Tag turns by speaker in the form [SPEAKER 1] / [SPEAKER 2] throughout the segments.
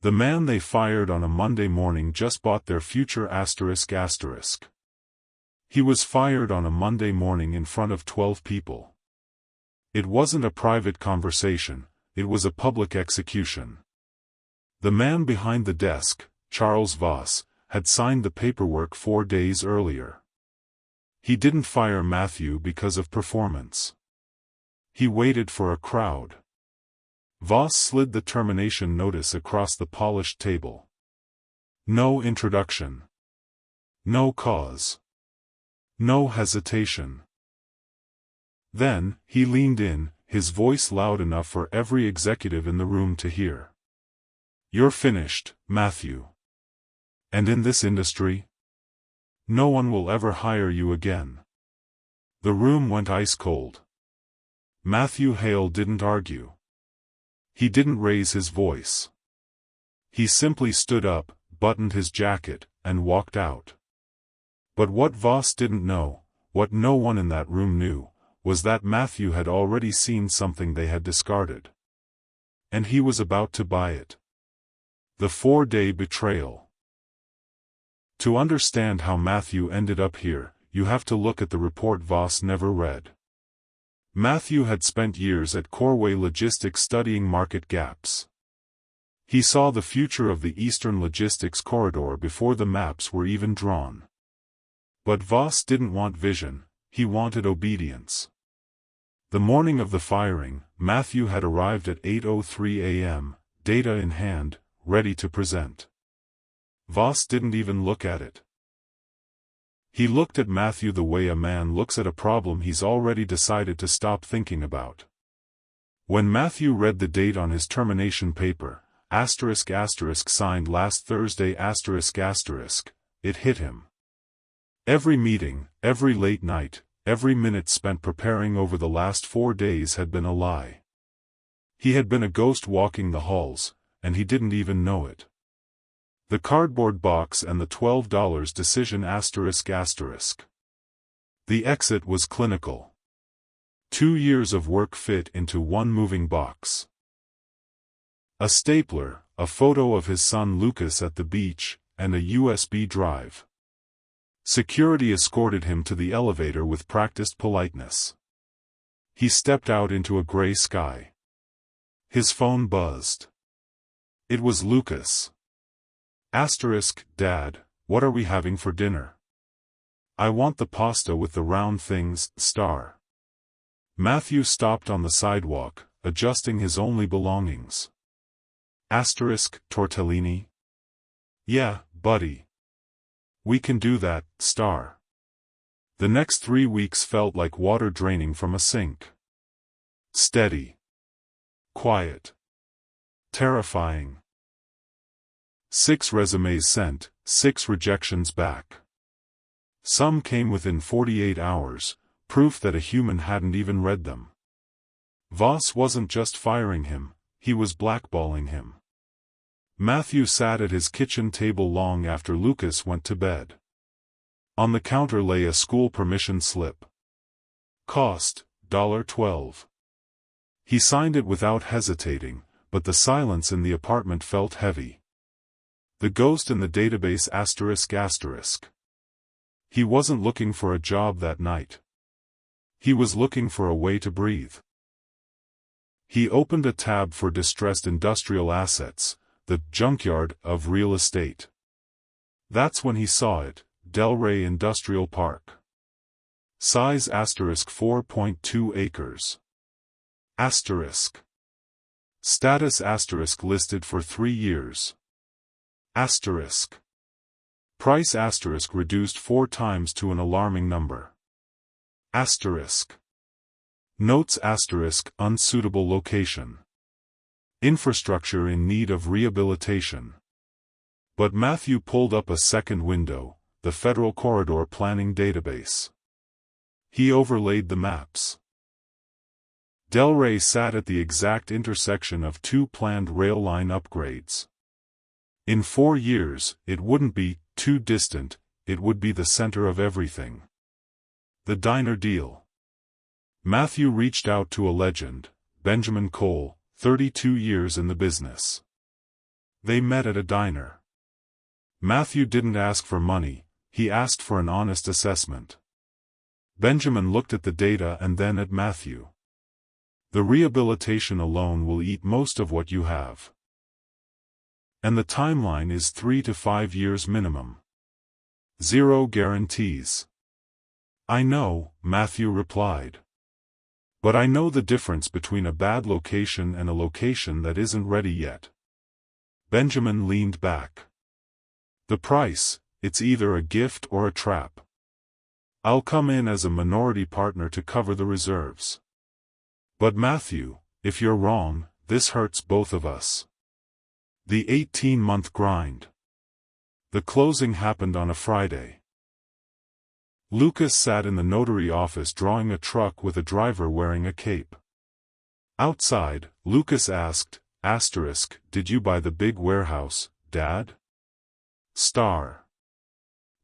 [SPEAKER 1] The man they fired on a Monday morning just bought their future ***. He was fired on a Monday morning in front of 12 people. It wasn't a private conversation, it was a public execution. The man behind the desk, Charles Voss, had signed the paperwork 4 days earlier. He didn't fire Matthew because of performance. He waited for a crowd. Voss slid the termination notice across the polished table. No introduction. No cause. No hesitation. Then, he leaned in, his voice loud enough for every executive in the room to hear. "You're finished, Matthew. And in this industry, no one will ever hire you again." The room went ice cold. Matthew Hale didn't argue. He didn't raise his voice. He simply stood up, buttoned his jacket, and walked out. But what Voss didn't know, what no one in that room knew, was that Matthew had already seen something they had discarded. And he was about to buy it. The 4-day betrayal. To understand how Matthew ended up here, you have to look at the report Voss never read. Matthew had spent years at Corway Logistics studying market gaps. He saw the future of the Eastern Logistics Corridor before the maps were even drawn. But Voss didn't want vision, he wanted obedience. The morning of the firing, Matthew had arrived at 8:03 a.m., data in hand, ready to present. Voss didn't even look at it. He looked at Matthew the way a man looks at a problem he's already decided to stop thinking about. When Matthew read the date on his termination paper, *** signed last Thursday ***, it hit him. Every meeting, every late night, every minute spent preparing over the last 4 days had been a lie. He had been a ghost walking the halls, and he didn't even know it. The cardboard box and the $12 decision ***. The exit was clinical. 2 years of work fit into one moving box. A stapler, a photo of his son Lucas at the beach, and a USB drive. Security escorted him to the elevator with practiced politeness. He stepped out into a gray sky. His phone buzzed. It was Lucas. "Dad, what are we having for dinner?" "I want the pasta with the round things, star." Matthew stopped on the sidewalk, adjusting his only belongings. "Tortellini?" "Yeah, buddy. We can do that, star." The next 3 weeks felt like water draining from a sink. Steady. Quiet. Terrifying. 6 resumes sent, 6 rejections back. Some came within 48 hours, proof that a human hadn't even read them. Voss wasn't just firing him, he was blackballing him. Matthew sat at his kitchen table long after Lucas went to bed. On the counter lay a school permission slip. Cost, $12. He signed it without hesitating, but the silence in the apartment felt heavy. The ghost in the database ***. He wasn't looking for a job that night. He was looking for a way to breathe. He opened a tab for distressed industrial assets, the junkyard of real estate. That's when he saw it, Delray Industrial Park. Size *4.2 acres. Status listed for 3 years. Price reduced 4 times to an alarming number. Notes unsuitable location. Infrastructure in need of rehabilitation. But Matthew pulled up a second window, the Federal Corridor Planning Database. He overlaid the maps. Delray sat at the exact intersection of 2 planned rail line upgrades. In 4 years, it wouldn't be too distant, it would be the center of everything. The diner deal. Matthew reached out to a legend, Benjamin Cole, 32 years in the business. They met at a diner. Matthew didn't ask for money, he asked for an honest assessment. Benjamin looked at the data and then at Matthew. The rehabilitation alone will eat most of what you have. And the timeline is 3 to 5 years minimum. Zero guarantees. I know, Matthew replied. But I know the difference between a bad location and a location that isn't ready yet. Benjamin leaned back. The price, it's either a gift or a trap. I'll come in as a minority partner to cover the reserves. But Matthew, if you're wrong, this hurts both of us. The 18-month grind. The closing happened on a Friday. Lucas sat in the notary office drawing a truck with a driver wearing a cape. Outside, Lucas asked, "Did you buy the big warehouse, Dad?"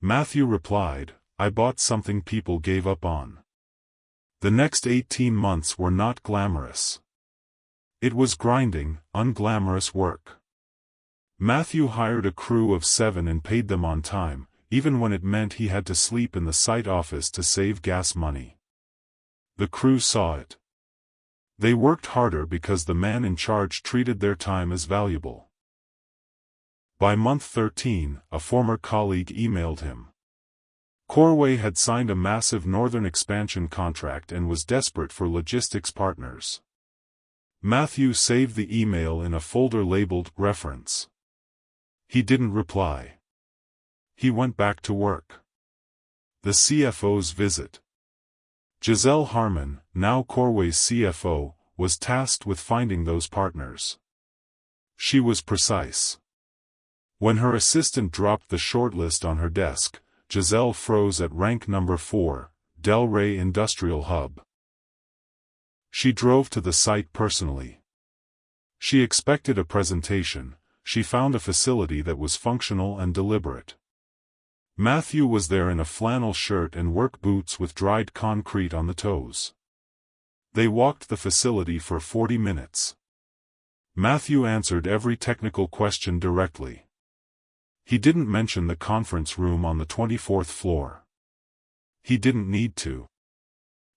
[SPEAKER 1] Matthew replied, "I bought something people gave up on." The next 18 months were not glamorous. It was grinding, unglamorous work. Matthew hired a crew of 7 and paid them on time, even when it meant he had to sleep in the site office to save gas money. The crew saw it. They worked harder because the man in charge treated their time as valuable. By month 13, a former colleague emailed him. Corway had signed a massive northern expansion contract and was desperate for logistics partners. Matthew saved the email in a folder labeled "Reference." He didn't reply. He went back to work. The CFO's visit. Giselle Harmon, now Corway's CFO, was tasked with finding those partners. She was precise. When her assistant dropped the shortlist on her desk, Giselle froze at rank number 4, Delray Industrial Hub. She drove to the site personally. She expected a presentation, she found a facility that was functional and deliberate. Matthew was there in a flannel shirt and work boots with dried concrete on the toes. They walked the facility for 40 minutes. Matthew answered every technical question directly. He didn't mention the conference room on the 24th floor. He didn't need to.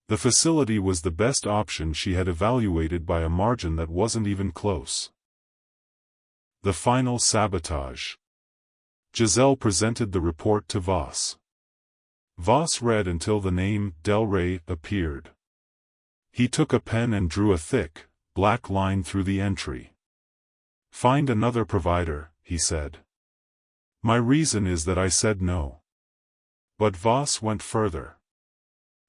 [SPEAKER 1] The facility was the best option she had evaluated by a margin that wasn't even close. The final sabotage. Giselle presented the report to Voss. Voss read until the name Delray appeared. He took a pen and drew a thick, black line through the entry. "Find another provider," he said. "My reason is that I said no." But Voss went further.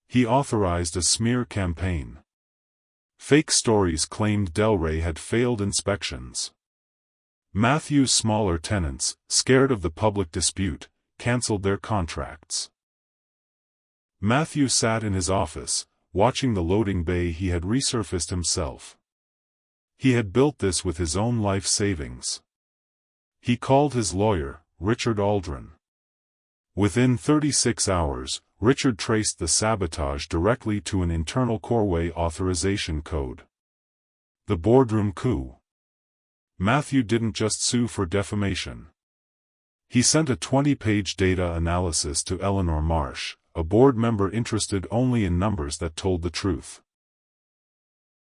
[SPEAKER 1] He authorized a smear campaign. Fake stories claimed Delray had failed inspections. Matthew's smaller tenants, scared of the public dispute, cancelled their contracts. Matthew sat in his office, watching the loading bay he had resurfaced himself. He had built this with his own life savings. He called his lawyer, Richard Aldrin. Within 36 hours, Richard traced the sabotage directly to an internal Corway authorization code. The boardroom coup. Matthew didn't just sue for defamation. He sent a 20-page data analysis to Eleanor Marsh, a board member interested only in numbers that told the truth.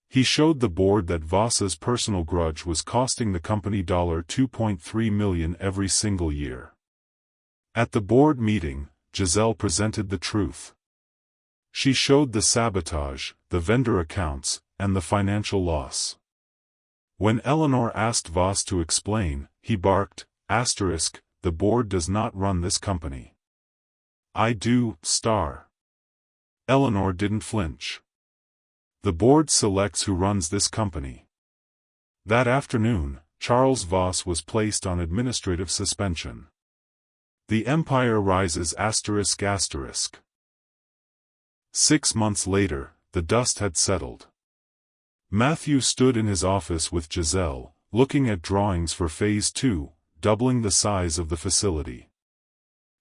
[SPEAKER 1] He showed the board that Voss's personal grudge was costing the company $2.3 million every single year. At the board meeting, Giselle presented the truth. She showed the sabotage, the vendor accounts, and the financial loss. When Eleanor asked Voss to explain, he barked, "The board does not run this company. I do, Eleanor didn't flinch. The board selects who runs this company. That afternoon, Charles Voss was placed on administrative suspension. The empire rises ***. 6 months later, the dust had settled. Matthew stood in his office with Giselle, looking at drawings for Phase 2, doubling the size of the facility.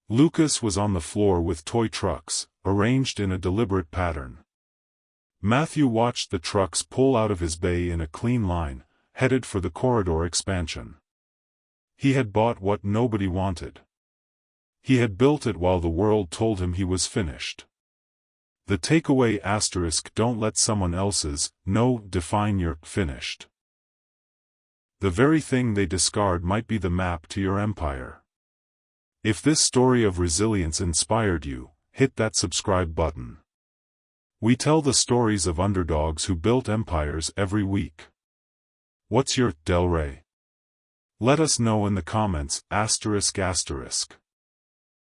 [SPEAKER 1] Lucas was on the floor with toy trucks, arranged in a deliberate pattern. Matthew watched the trucks pull out of his bay in a clean line, headed for the corridor expansion. He had bought what nobody wanted. He had built it while the world told him he was finished. The takeaway asterisk: don't let someone else's no define your finished. The very thing they discard might be the map to your empire. If this story of resilience inspired you, hit that subscribe button. We tell the stories of underdogs who built empires every week. What's your Delray? Let us know in the comments, asterisk asterisk.